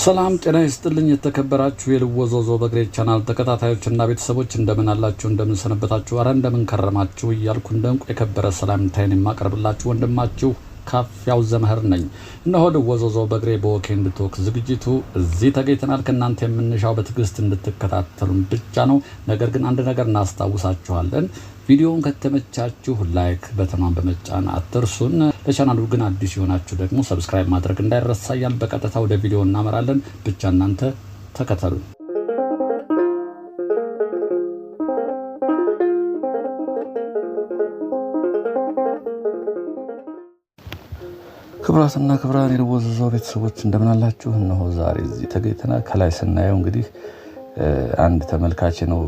ሰላም ጤና ይስጥልኝ የተከበራችሁ የልወዞዞ በግሬ ቻናል ተከታታዮችና ቤተሰቦች እንደምን አላችሁ እንደምን ሰነበታችሁ አረ እንደምን ከረማችሁ እያልኩ እንደንቁ የከበረ ሰላምታዬን የማቀርብላችሁ ወንድማችሁ ካፊያው ዘመህር ነኝ። እነሆ ልወዞዞ በግሬ በወኬንድ ቶክ ዝግጅቱ እዚህ ተገኝተናል። ከእናንተ የምንሻው በትዕግስት እንድትከታተሉን ብቻ ነው። ነገር ግን አንድ ነገር እናስታውሳችኋለን። ቪዲዮውን ከተመቻችሁ ላይክ በተማን በመጫን አትርሱን። ለቻናሉ ግን አዲስ የሆናችሁ ደግሞ ሰብስክራይብ ማድረግ እንዳይረሳ እያልን በቀጥታ ወደ ቪዲዮ እናመራለን። ብቻ እናንተ ተከተሉ። ክብራትና ክብራን የልወዞዞ ቤተሰቦች እንደምን አላችሁ? እነሆ ዛሬ እዚህ ተገኝተናል። ከላይ ስናየው እንግዲህ አንድ ተመልካች ነው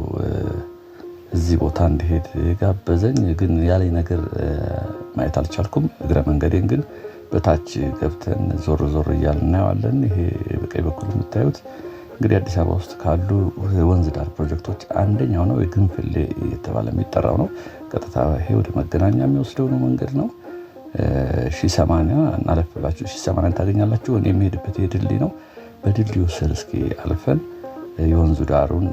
እዚህ ቦታ እንድሄድ ጋበዘኝ። ግን ያለኝ ነገር ማየት አልቻልኩም። እግረ መንገዴን ግን በታች ገብተን ዞር ዞር እያልን እናየዋለን። ይሄ በቀኝ በኩል የምታዩት እንግዲህ አዲስ አበባ ውስጥ ካሉ ወንዝ ዳር ፕሮጀክቶች አንደኛው ነው። የግንፍሌ እየተባለ የሚጠራው ነው። ቀጥታ ይሄ ወደ መገናኛ የሚወስደው ነው መንገድ ነው። 1080 እናለፍላችሁ 1080 ታገኛላችሁ። እኔ የሚሄድበት የድልድይ ነው። በድልድዩ ስር እስኪ አልፈን የወንዙ ዳሩን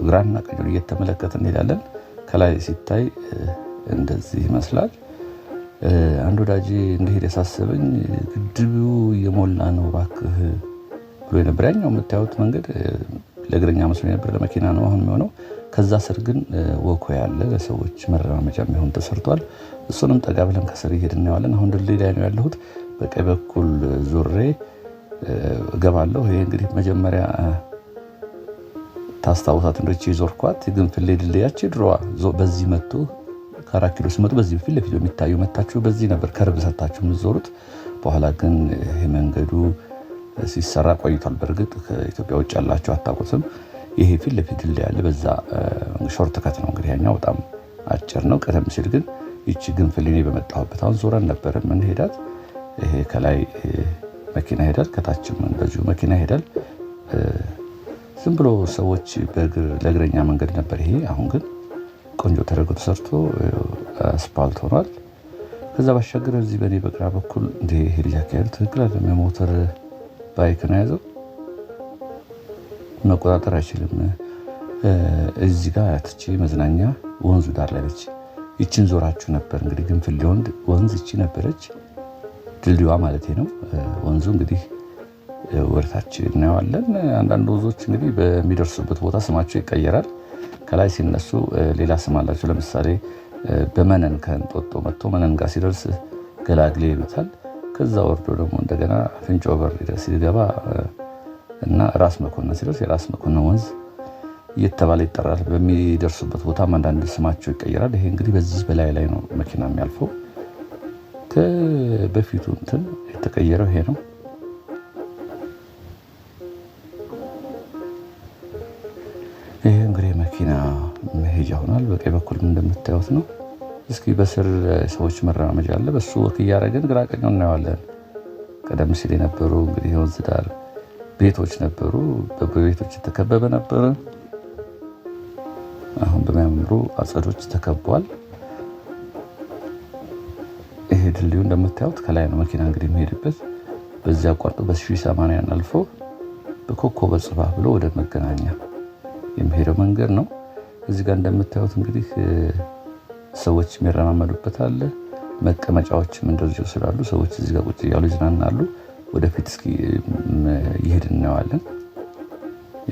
ግራና ቀኙን እየተመለከትን እንሄዳለን። ከላይ ሲታይ እንደዚህ ይመስላል። አንድ ወዳጄ እንደሄድ ያሳሰበኝ ግድቡ እየሞላ ነው እባክህ ብሎ ነበር። ያኛው የምታዩት መንገድ ለእግረኛ መስሎ ነበር፣ ለመኪና ነው አሁን የሚሆነው። ከዛ ስር ግን ወኮ ያለ ለሰዎች መረማመጃ የሚሆን ተሰርቷል። እሱንም ጠጋ ብለን ከስር እየሄድን እናየዋለን። አሁን ድልድይ ላይ ነው ያለሁት። በቀኝ በኩል ዙሬ እገባለሁ። ይሄ እንግዲህ መጀመሪያ ታስታውሳት እንደች ይዞርኳት የግንፍሌ ድልድያች ድሮዋ በዚህ መጥቶ ከአራት ኪሎ ሲመጡ በዚህ ፊት ለፊት የሚታዩ መታችሁ በዚህ ነበር ከርብ ሰታችሁ የምትዞሩት። በኋላ ግን ይሄ መንገዱ ሲሰራ ቆይቷል። በእርግጥ ከኢትዮጵያ ውጭ ያላችሁ አታውቁትም። ይሄ ፊት ለፊት ድልድይ ያለ በዛ ሾርት ከት ነው። እንግዲህ ያኛው በጣም አጭር ነው። ቀደም ሲል ግን ይቺ ግንፍሌ በመጣሁበት አሁን ዞረን ነበር የምንሄዳት። ይሄ ከላይ መኪና ይሄዳል፣ ከታችም እንደዚሁ መኪና ይሄዳል። ዝም ብሎ ሰዎች በእግር ለእግረኛ መንገድ ነበር ይሄ። አሁን ግን ቆንጆ ተደርጎ ተሰርቶ አስፓልት ሆኗል። ከዛ ባሻገር እዚህ በኔ በግራ በኩል እንደ ይሄ ልጅ አካሄዱ ትክክል አይደለም። የሞተር ባይክ ነው ያዘው፣ መቆጣጠር አይችልም። እዚህ ጋር ያትቺ መዝናኛ ወንዙ ዳር ላይ ነች። ይችን ዞራችሁ ነበር እንግዲህ ግንፍሌ ወንዝ ይቺ ነበረች፣ ድልድዩዋ ማለት ነው። ወንዙ እንግዲህ ወርታች እናየዋለን። አንዳንድ ወንዞች እንግዲህ በሚደርሱበት ቦታ ስማቸው ይቀየራል። ከላይ ሲነሱ ሌላ ስም አላቸው። ለምሳሌ በመነን ከእንጦጦ መጥቶ መነን ጋር ሲደርስ ገላግሌ ይሉታል። ከዛ ወርዶ ደግሞ እንደገና አፍንጮ በር ሲገባ እና ራስ መኮንን ሲደርስ የራስ መኮንን ወንዝ እየተባለ ይጠራል። በሚደርሱበት ቦታም አንዳንድ ስማቸው ይቀየራል። ይሄ እንግዲህ በዚህ በላይ ላይ ነው መኪና የሚያልፈው። ከበፊቱ እንትን የተቀየረው ይሄ ነው። ይሄ እንግዲህ መኪና መሄጃ ሆኗል። በቀኝ በኩል እንደምታዩት ነው። እስኪ በስር ሰዎች መራመጃ አለ። በሱ ወክ እያደረግን ግራ ቀኙን እናየዋለን። ቀደም ሲል የነበሩ እንግዲህ የወንዝ ዳር ቤቶች ነበሩ። በቤቶች የተከበበ ነበረ። አሁን በሚያምሩ አጸዶች ተከቧል። ይሄ ድልድዩ እንደምታዩት ከላይ ነው መኪና እንግዲህ የሚሄድበት። በዚያ አቋርጦ በ1080 አልፎ በኮከበ ጽባህ ብሎ ወደ መገናኛ የሚሄደው መንገድ ነው። እዚህ ጋር እንደምታዩት እንግዲህ ሰዎች የሚረማመዱበት አለ። መቀመጫዎችም እንደዚሁ ስላሉ ሰዎች እዚህ ጋር ቁጭ እያሉ ይዝናናሉ። ወደፊት እስኪ ይሄድ እናየዋለን።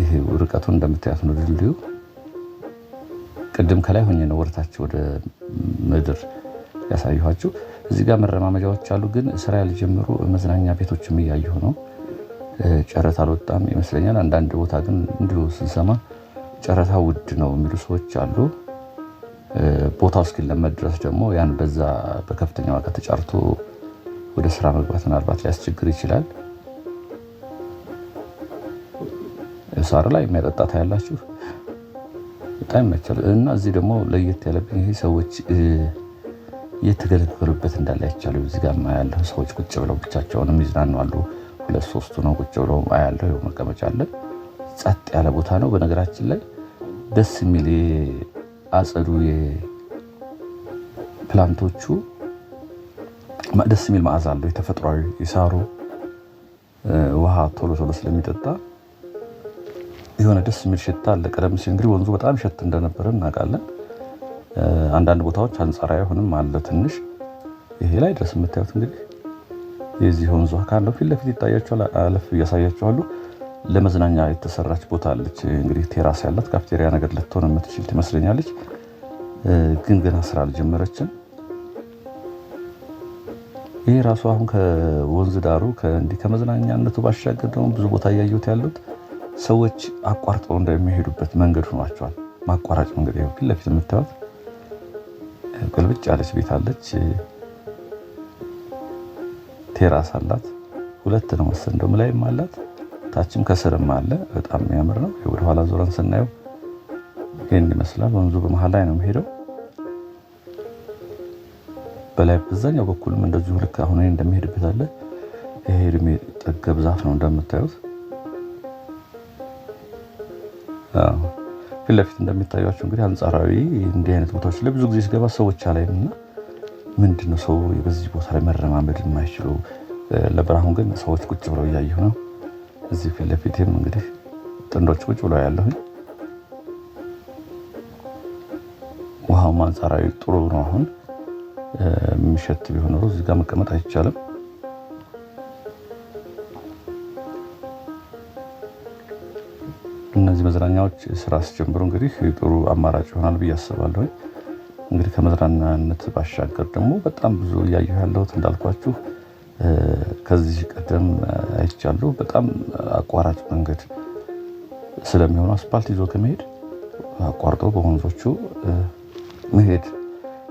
ይሄ ርቀቱን እንደምታዩት ነው ድልድዩ። ቅድም ከላይ ሆኜ ነው ወርታችሁ ወደ ምድር ያሳየኋችሁ። እዚህ ጋር መረማመጃዎች አሉ፣ ግን ስራ ያልጀመሩ መዝናኛ ቤቶችም እያየሁ ነው። ጨረታ አልወጣም ይመስለኛል። አንዳንድ ቦታ ግን እንዲሁ ስንሰማ ጨረታ ውድ ነው የሚሉ ሰዎች አሉ። ቦታው እስኪለመድ ድረስ ደግሞ ያን በዛ በከፍተኛ ዋጋ ተጫርቶ ወደ ስራ መግባት ምናልባት ሊያስቸግር ይችላል። ሳር ላይ የሚያጠጣ ታያላችሁ፣ በጣም ይመቻል። እና እዚህ ደግሞ ለየት ያለብኝ ይሄ ሰዎች እየተገለገሉበት እንዳለ አይቻሉ። እዚህ ጋር ያለው ሰዎች ቁጭ ብለው ብቻቸውን የሚዝናኑ አሉ። 2-3 ነው ቁጭ ብለው አያለው። መቀመጫ አለ። ጸጥ ያለ ቦታ ነው። በነገራችን ላይ ደስ የሚል አጸዱ የፕላንቶቹ ደስ የሚል መዓዛ አለው። የተፈጥሯዊ የሳሩ ውሃ ቶሎ ቶሎ ስለሚጠጣ የሆነ ደስ የሚል ሽታ አለ። ቀደም ሲል እንግዲህ ወንዙ በጣም ሸት እንደነበረ እናውቃለን። አንዳንድ ቦታዎች አንጻራዊ አሁንም አለ ትንሽ። ይሄ ላይ ድረስ የምታዩት እንግዲህ የዚህ ወንዙ አካል ነው። ፊት ለፊት ይታያችኋል። አለፍ እያሳያችኋለሁ። ለመዝናኛ የተሰራች ቦታ አለች። እንግዲህ ቴራስ ያላት ካፍቴሪያ ነገር ልትሆን የምትችል ትመስለኛለች። ግን ገና ስራ አልጀመረችም። ይሄ ራሱ አሁን ከወንዝ ዳሩ እንዲህ ከመዝናኛነቱ ባሻገር ደግሞ ብዙ ቦታ እያየሁት ያሉት ሰዎች አቋርጠው እንደሚሄዱበት መንገድ ሆኗቸዋል። ማቋራጭ መንገድ ይኸው ፊት ለፊት የምታዩት ገልብጭ ያለች ቤት አለች። ቴራስ አላት። ሁለት ነው መሰል እንደውም ላይም አላት ታችም ከስርም አለ። በጣም የሚያምር ነው። ወደ ኋላ ዞረን ስናየው ይሄን ይመስላል። ወንዙ በመሃል ላይ ነው የሚሄደው። በላይ በዛኛው በኩልም እንደዚሁ ልክ አሁን እንደሚሄድበት አለ። ይሄ እድሜ ጠገብ ዛፍ ነው እንደምታዩት። ፊት ለፊት እንደሚታያቸው እንግዲህ አንጻራዊ እንዲህ አይነት ቦታዎች ላይ ብዙ ጊዜ ሲገባ ሰዎች አላይምና ምንድነው ሰው በዚህ ቦታ ላይ መረማመድ የማይችለው? ለብርሃኑ ግን ሰዎች ቁጭ ብለው እያየሁ ነው። እዚህ ፊት ለፊትም እንግዲህ ጥንዶች ቁጭ ብለው ያለሁኝ። ውሃውም አንጻራዊ ጥሩ ነው። አሁን የሚሸት ቢሆን ኖሮ እዚህ ጋር መቀመጥ አይቻልም። እነዚህ መዝናኛዎች ስራ ሲጀምሩ እንግዲህ ጥሩ አማራጭ ይሆናል ብዬ አስባለሁ። እንግዲህ ከመዝናኛነት ባሻገር ደግሞ በጣም ብዙ እያየሁ ያለሁት እንዳልኳችሁ ከዚህ ቀደም አይቻለሁ። በጣም አቋራጭ መንገድ ስለሚሆኑ አስፓልት ይዞ ከመሄድ አቋርጦ በወንዞቹ መሄድ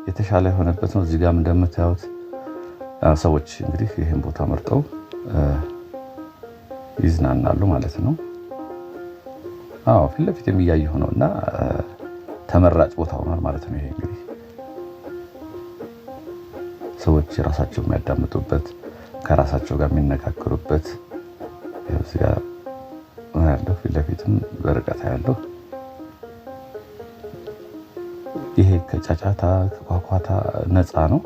የተሻለ የሆነበት ነው። እዚህ ጋር እንደምታዩት ሰዎች እንግዲህ ይህን ቦታ መርጠው ይዝናናሉ ማለት ነው። አዎ ፊት ለፊት የሚያየው ነው እና ተመራጭ ቦታ ሆኗል ማለት ነው። ይሄ እንግዲህ ሰዎች ራሳቸው የሚያዳምጡበት ከራሳቸው ጋር የሚነጋገሩበት እዚህ ጋር ያለው ፊት ለፊትም በርቀት ያለው ይሄ ከጫጫታ ከኳኳታ ነፃ ነው።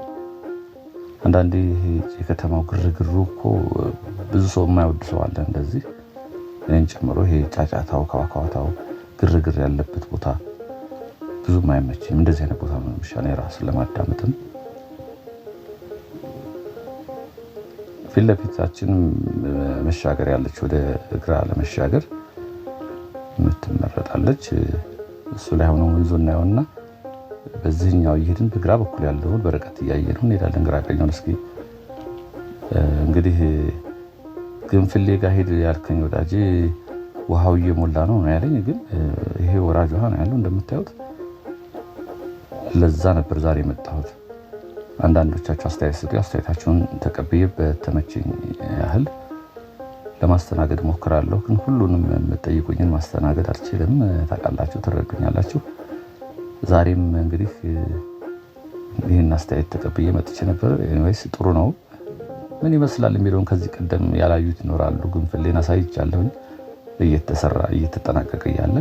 አንዳንዴ ይሄ የከተማው ግርግሩ እኮ ብዙ ሰው የማይወድ ሰው አለ እንደዚህ እኔን ጨምሮ። ይሄ ጫጫታው ከዋካዋታው ግርግር ያለበት ቦታ ብዙም አይመችም። እንደዚህ አይነት ቦታ ነው የሚሻለው ራስን ለማዳመጥም። ፊት ለፊታችን መሻገር ያለች ወደ ግራ ለመሻገር የምትመረጣለች። እሱ ላይ ሆኖ ወንዙ እናየውና በዚህኛው እየሄድን በግራ በኩል ያለውን በርቀት እያየን እንሄዳለን። ግራ ቀኛውን እስኪ እንግዲህ ግንፍሌ ጋር ሄድ ያልከኝ ወዳጄ ውሃው እየሞላ ነው ያለኝ። ግን ይሄ ወራጅ ውሃ ነው ያለው እንደምታዩት። ለዛ ነበር ዛሬ የመጣሁት። አንዳንዶቻችሁ አስተያየት ስጡ። አስተያየታችሁን ተቀብዬ በተመቸኝ ያህል ለማስተናገድ ሞክራለሁ። ግን ሁሉንም የምትጠይቁኝን ማስተናገድ አልችልም። ታውቃላችሁ፣ ትረዱኛላችሁ። ዛሬም እንግዲህ ይህን አስተያየት ተቀብዬ መጥቼ ነበር። ኤኒዌይስ ጥሩ ነው። ምን ይመስላል የሚለውን ከዚህ ቀደም ያላዩት ይኖራሉ። ግንፍሌን አሳይቻለሁኝ እየተሰራ እየተጠናቀቀ እያለ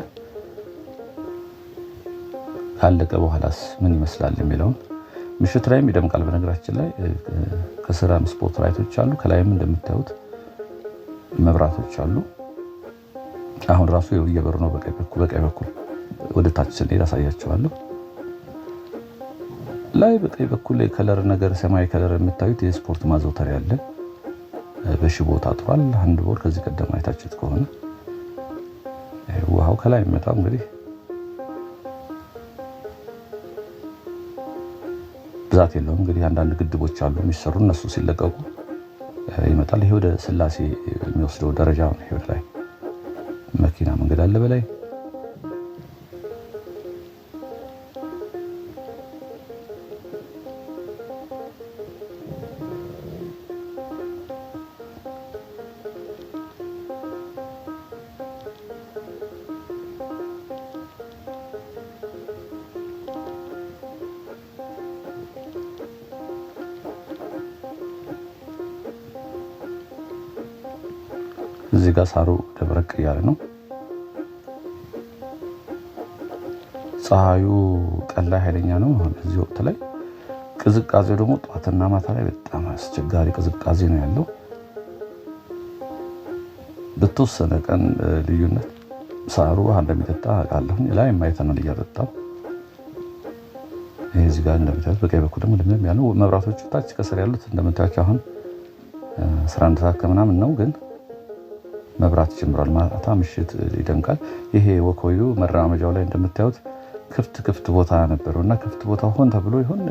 ካለቀ በኋላስ ምን ይመስላል የሚለውን ምሽት ላይም ይደምቃል። በነገራችን ላይ ከስራም ስፖት ላይቶች አሉ። ከላይም እንደምታዩት መብራቶች አሉ። አሁን ራሱ እየበሩ ነው። በቀኝ በኩል ወደ ታች ስንሄድ አሳያቸዋለሁ። ላይ በቀኝ በኩል ከለር ነገር ሰማያዊ ከለር የምታዩት የስፖርት ማዘውተሪያ አለ። በሽቦ ታጥሯል። አንድ ቦር ከዚህ ቀደም አይታችሁት ከሆነ ውሃው ከላይ የሚመጣው እንግዲህ ብዛት የለውም። እንግዲህ አንዳንድ ግድቦች አሉ የሚሰሩ፣ እነሱ ሲለቀቁ ይመጣል። ይሄ ወደ ስላሴ የሚወስደው ደረጃ ነው። ይሄ ወደ ላይ መኪና መንገድ አለ በላይ። እዚህ ጋር ሳሩ ደብረቅ እያለ ነው። ፀሐዩ ቀን ላይ ኃይለኛ ነው። በዚህ ወቅት ላይ ቅዝቃዜው ደግሞ ጠዋትና ማታ ላይ በጣም አስቸጋሪ ቅዝቃዜ ነው ያለው። በተወሰነ ቀን ልዩነት ሳሩ ውሃ እንደሚጠጣ አውቃለሁ። ላይ የማይተናል እያጠጣው ይሄ እዚህ ጋር እንደምታዩት በቀኝ በኩል ደግሞ ልምልም ያለው መብራቶቹ ታች ከስር ያሉት እንደምታዩት አሁን 11 ሰዓት ከምናምን ነው፣ ግን መብራት ጀምሯል። ማታ ምሽት ይደምቃል። ይሄ ወኮዩ መራመጃው ላይ እንደምታዩት ክፍት ቦታ ነበረውና ክፍት ቦታ ሆን ተብሎ ይሆን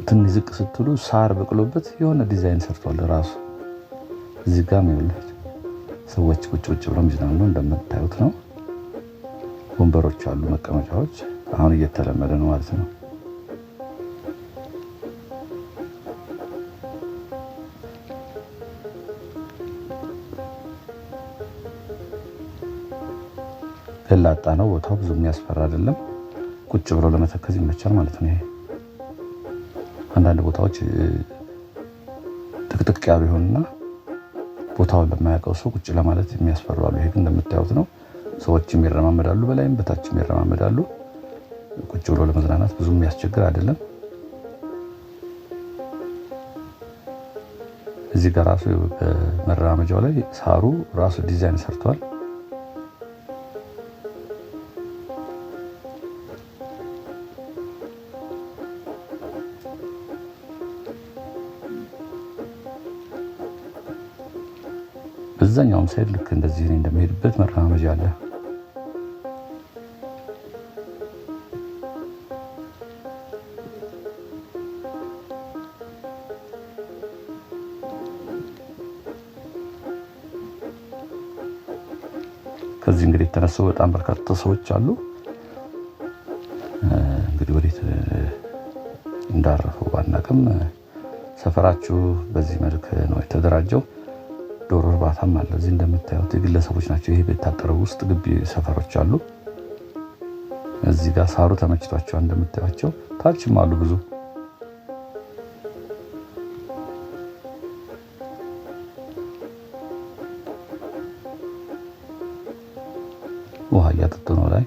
ትንሽ ዝቅ ስትሉ ሳር በቅሎበት የሆነ ዲዛይን ሰርቷል ራሱ። እዚህ ጋር ነው ሰዎች ቁጭ ብለው የሚዝናኑ እንደምታዩት ነው። ወንበሮች አሉ፣ መቀመጫዎች። አሁን እየተለመደ ነው ማለት ነው። ገላጣ ነው ቦታው፣ ብዙ የሚያስፈራ አይደለም። ቁጭ ብሎ ለመተከዝ ይመቻል ማለት ነው። ይሄ አንዳንድ ቦታዎች ጥቅጥቅ ያሉ ይሆንና ቦታውን ለማያውቀው ሰው ቁጭ ለማለት የሚያስፈሩ አሉ። ይሄ ግን እንደምታዩት ነው። ሰዎችም ይረማመዳሉ፣ በላይም በታችም ይረማመዳሉ። ቁጭ ብሎ ለመዝናናት ብዙ የሚያስቸግር አይደለም። እዚህ ጋር ራሱ በመራመጃው ላይ ሳሩ ራሱ ዲዛይን ሰርቷል። በዛኛውም ሳይድ ልክ እንደዚህ እንደሚሄድበት መራመጃ አለ። ከዚህ እንግዲህ የተነሱ በጣም በርካታ ሰዎች አሉ። እንግዲህ ወዴት እንዳረፉ ባናቅም ሰፈራችሁ በዚህ መልክ ነው የተደራጀው። ዶሮ እርባታም አለ። እዚህ እንደምታዩት የግለሰቦች ናቸው። ይሄ በታጠረው ውስጥ ግቢ ሰፈሮች አሉ። እዚህ ጋር ሳሩ ተመችቷቸው እንደምታዩቸው፣ ታችም አሉ ብዙ። ውሃ እያጠጡ ነው ላይ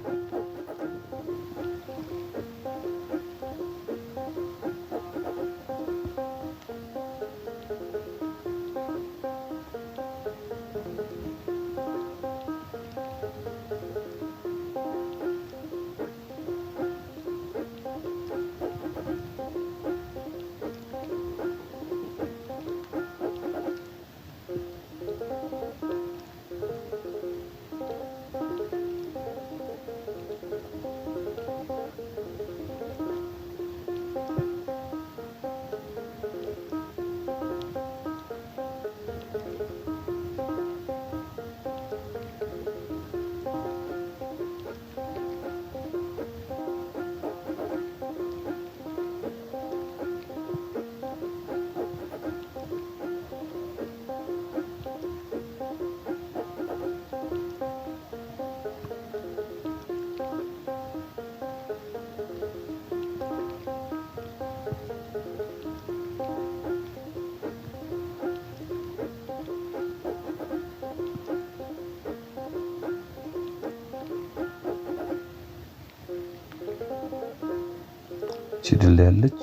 ድል ያለች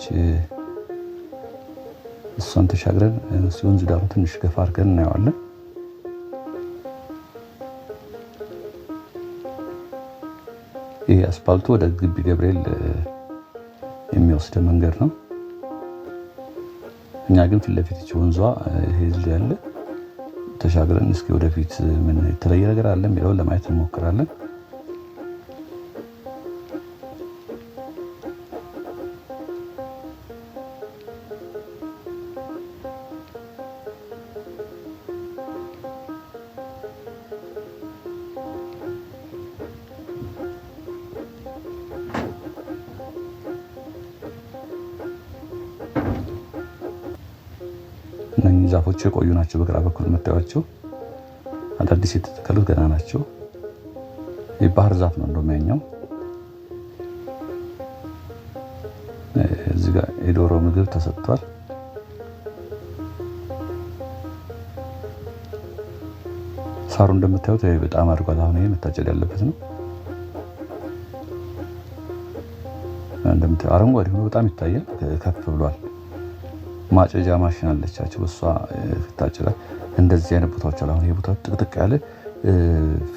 እሷን ተሻግረን ወንዝ ዳሩ ትንሽ ገፋ አድርገን እናየዋለን። ይህ አስፓልቱ ወደ ግቢ ገብርኤል የሚወስድ መንገድ ነው። እኛ ግን ፊት ለፊት ወንዟ ይሄ ድል ያለ ተሻግረን እስኪ ወደፊት ምን የተለየ ነገር አለ የሚለውን ለማየት እንሞክራለን። እነኚህ ዛፎች የቆዩ ናቸው። በግራ በኩል የምታዩቸው አዳዲስ የተተከሉት ገና ናቸው። የባህር ዛፍ ነው እንደሚያኛው። እዚህ ጋር የዶሮ ምግብ ተሰጥቷል። ሳሩ እንደምታዩት በጣም አድጓል። አሁን ይሄ መታጨድ ያለበት ነው። እንደምታዩ አረንጓዴ ሆኖ በጣም ይታያል። ከፍ ብሏል። ማጨጃ ማሽን አለቻቸው። በሷ ታጭዳ እንደዚህ አይነት ቦታዎች አሉ። አሁን ይሄ ቦታ ጥቅጥቅ ያለ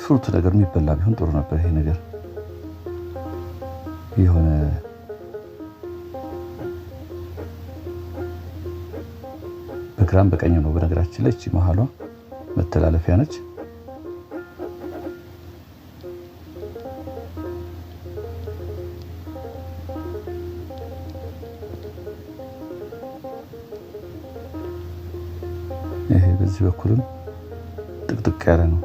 ፍሩት ነገር የሚበላ ቢሆን ጥሩ ነበር። ይሄ ነገር የሆነ በግራም በቀኝ ነው። በነገራችን ላይ እቺ መሀሏ መተላለፊያ ነች። ይሄ በዚህ በኩልም ጥቅጥቅ ያለ ነው።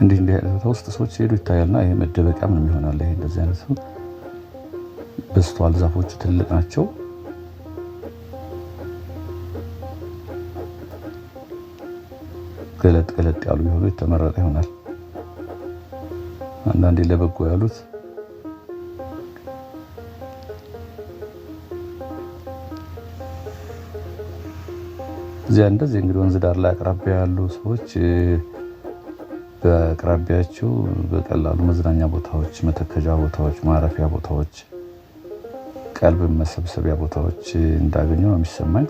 እንዲህ አይነት ውስጥ ሰዎች ሄዱ ይታያልና ይሄ መደበቂያ ምንም ይሆናል። ይሄ እንደዚህ አይነት ሰው በስተዋል። ዛፎቹ ትልቅ ናቸው። ገለጥ ገለጥ ያሉ ቢሆኑ የተመረጠ ይሆናል። አንዳንዴ ለበጎ ያሉት እዚያ እንደዚህ እንግዲህ ወንዝ ዳር ላይ አቅራቢያ ያሉ ሰዎች በአቅራቢያቸው በቀላሉ መዝናኛ ቦታዎች፣ መተከጃ ቦታዎች፣ ማረፊያ ቦታዎች፣ ቀልብ መሰብሰቢያ ቦታዎች እንዳገኙ ነው የሚሰማኝ።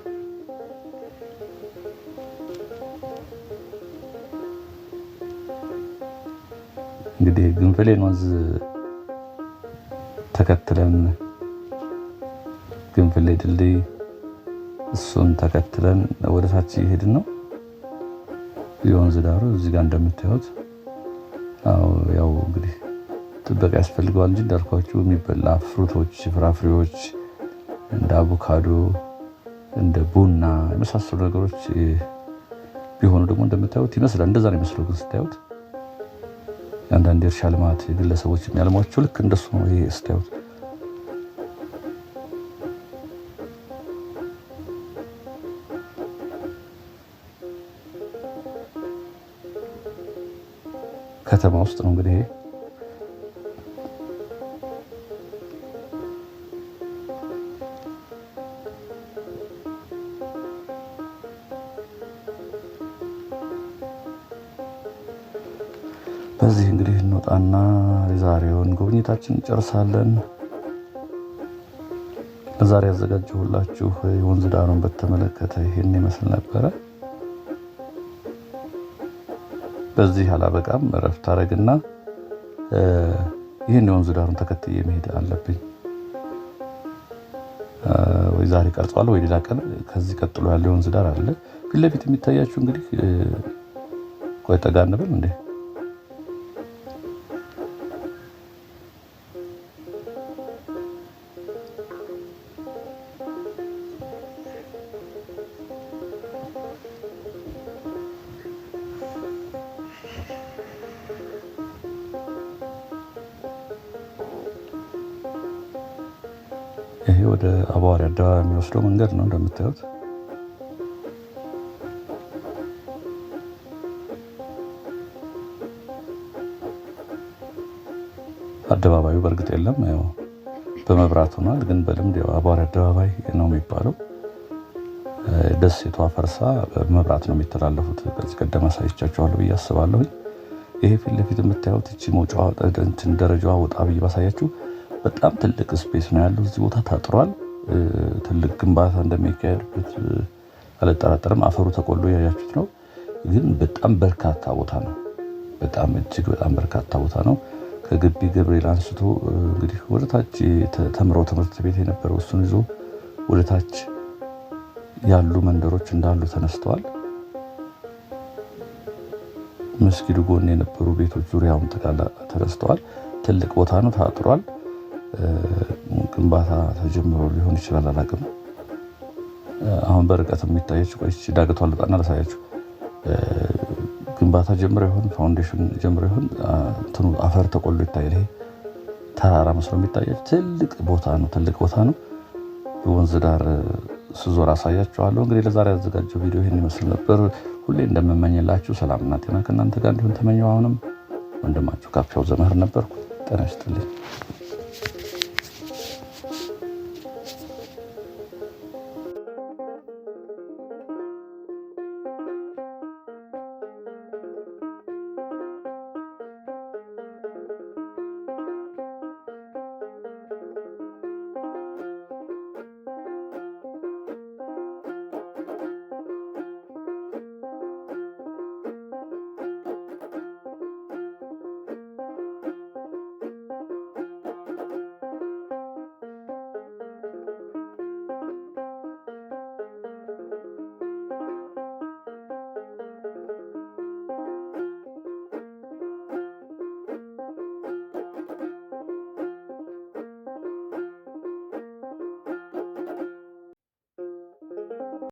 እንግዲህ ግንፍሌን ወንዝ ተከትለን ግንፍሌ ድልድይ እሱን ተከትለን ወደ ታች እየሄድን ነው። የወንዝ ዳሩ እዚህ ጋር እንደምታዩት ያው እንግዲህ ጥበቃ ያስፈልገዋል እንጂ እንዳልኳችሁ የሚበላ ፍሩቶች፣ ፍራፍሬዎች እንደ አቮካዶ፣ እንደ ቡና የመሳሰሉ ነገሮች ቢሆኑ ደግሞ እንደምታዩት ይመስላል። እንደዛ ነው የሚመስለው ግን ስታዩት አንዳንድ የእርሻ ልማት የግለሰቦች የሚያልሟቸው ልክ እንደሱ ነው። ይሄ ስታዩት ከተማ ውስጥ ነው እንግዲህ በዚህ እንግዲህ እንወጣና የዛሬውን ጉብኝታችን እንጨርሳለን። ለዛሬ ያዘጋጀሁላችሁ የወንዝ ዳሩን በተመለከተ ይሄን ይመስል ነበረ። በዚህ አላበቃም። እረፍት አደረግና ይህን የወንዝ ዳሩን ተከትዬ መሄድ አለብኝ። ወይ ዛሬ ቀርጿል ወይ ሌላ ቀን ከዚህ ቀጥሎ ያለው የወንዝ ዳር አለ ፊት ለፊት የሚታያችሁ። እንግዲህ ቆይ ጠጋ እንበል እንዴ። ይሄ ወደ አቧሪ አደባባይ የሚወስደው መንገድ ነው እንደምታዩት። አደባባዩ በእርግጥ የለም፣ ያው በመብራት ሆኗል። ግን በልምድ ያው አቧሪ አደባባይ ነው የሚባለው። ደሴቷ ፈርሳ በመብራት ነው የሚተላለፉት። ከዚህ ቀደም አሳይቻችኋለሁ ብዬ አስባለሁ። ይሄ ፊት ለፊት የምታዩት እቺ መውጫዋ ደረጃዋ ወጣ ብዬ ባሳያችሁ በጣም ትልቅ ስፔስ ነው ያለው። እዚህ ቦታ ታጥሯል። ትልቅ ግንባታ እንደሚካሄድበት አልጠራጠርም። አፈሩ ተቆሎ ያያችሁት ነው። ግን በጣም በርካታ ቦታ ነው። በጣም እጅግ በጣም በርካታ ቦታ ነው። ከግቢ ገብርኤል አንስቶ እንግዲህ ወደ ታች ተምረው ትምህርት ቤት የነበረው እሱን ይዞ ወደ ታች ያሉ መንደሮች እንዳሉ ተነስተዋል። መስጊዱ ጎን የነበሩ ቤቶች ዙሪያውን ተነስተዋል። ትልቅ ቦታ ነው፣ ታጥሯል። ግንባታ ተጀምሮ ሊሆን ይችላል፣ አላውቅም። አሁን በርቀት የሚታያችሁ ቆይቼ ዳገቷን ልጣና ላሳያችሁ። ግንባታ ጀምሮ ይሆን ፋውንዴሽን ጀምሮ ይሆን እንትኑ አፈር ተቆሎ ይታያል። ይሄ ተራራ መስሎ የሚታያችሁ ትልቅ ቦታ ነው፣ ትልቅ ቦታ ነው። ወንዝ ዳር ስዞር አሳያችኋለሁ። እንግዲህ ለዛሬ ያዘጋጀው ቪዲዮ ይሄን ይመስል ነበር። ሁሌ እንደምመኝላችሁ ሰላምና ጤና ከእናንተ ጋር እንዲሆን ተመኘው። አሁንም ወንድማችሁ ካፊያው ዘመህር ነበርኩ። ጤና ይስጥልኝ።